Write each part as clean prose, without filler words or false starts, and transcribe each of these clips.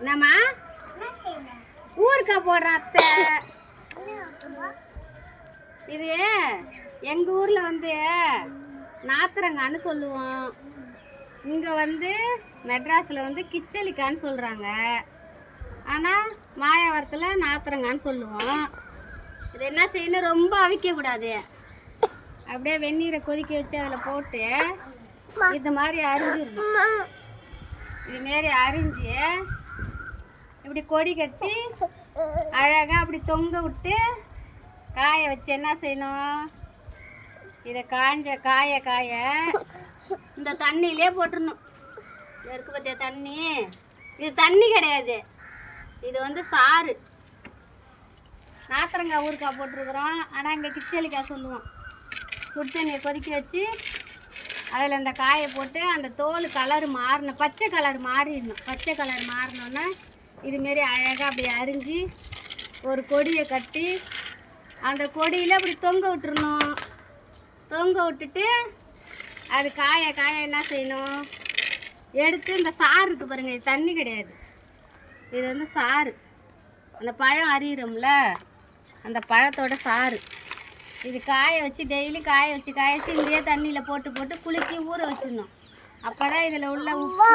என்னம்மா ஊருக்கா போடுற அத்தை இது எங்கள் ஊரில் வந்து நாத்திரங்கான்னு சொல்லுவோம். இங்கே வந்து மெட்ராஸில் வந்து கிச்சலிக்கான்னு சொல்கிறாங்க. ஆனால் மாயாவரத்தில் நாத்திரங்கான்னு சொல்லுவோம். இது என்ன செய்யணும், ரொம்ப அவிக்கக்கூடாது. அப்படியே வெந்நீரை கொதிக்க வச்சு அதில் போட்டு இது மாதிரி அரிஞ்சிடணும். இதுமாரி அரிஞ்சு இப்படி கொடி கட்டி அழகாக அப்படி தொங்க விட்டு காய வச்சு என்ன செய்யணும், இதை காய இந்த தண்ணியிலே போட்டுடணும். இருக்கு பார்த்தியா தண்ணி, இது தண்ணி கிடையாது, இது வந்து சாறு. நாத்திரங்காய் ஊறுக்காய் போட்டிருக்குறோம், ஆனால் இங்கே கிச்சலிக்காய் சொல்லுவோம். சுடு தண்ணியை கொதிக்க வச்சு அதில் இந்த காயை போட்டு அந்த தோல் கலர் மாறணும், பச்சை கலர் மாறிடணும். பச்சை கலர் மாறினோன்னா இதுமாரி அழகாக அப்படி அரிஞ்சு ஒரு கொடியை கட்டி அந்த கொடியில் அப்படி தொங்க விட்டுறணும். தொங்க விட்டுட்டு அது காய என்ன செய்யணும், எடுத்து இந்த சாறு இருக்குது பாருங்கள், இது தண்ணி கிடையாது, இது வந்து சாறு. அந்த பழம் அரியிறோம்ல, அந்த பழத்தோட சாறு. இது காய வச்சு டெய்லி காய வச்சு இதே தண்ணியில் போட்டு குலுக்கி ஊற வச்சிடணும். அப்போ தான் இதில் உள்ள உப்பு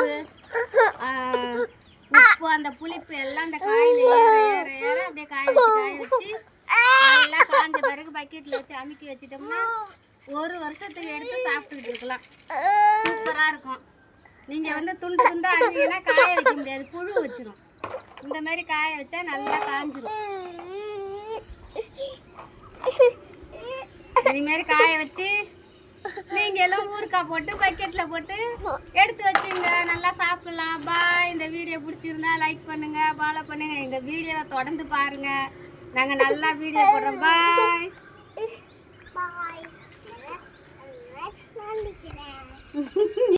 அந்த புளிப்பு எல்லாம் அந்த காயில் ஏற அப்படியே காய வச்சு நல்லா காஞ்ச பிறகு பக்கெட்டில் வச்சு அமுக்கி வச்சிட்டோம்னா ஒரு வருஷத்துக்கு எடுத்து சாப்பிட்டுக்கிட்டு இருக்கலாம். சூப்பராக இருக்கும். நீங்கள் வந்து துண்டு துண்டாக அரிஞ்சிங்கன்னா காய வைக்க முடியாது, புழு வச்சிரும். இந்த மாதிரி காய வச்சா நல்லா காஞ்சிரும். இதுமாரி காய வச்சு நீங்கள் எல்லாம் ஊறுக்காய் போட்டு பக்கெட்டில் போட்டு எடுத்து வச்சுங்க, நல்லா சாப்பிட்லாம். பாய். இந்த வீடியோ பிடிச்சிருந்தா லைக் பண்ணுங்கள், ஃபாலோ பண்ணுங்கள், எங்கள் வீடியோவை தொடர்ந்து பாருங்கள். நாங்கள் நல்லா வீடியோ போடுறோம். பாய்.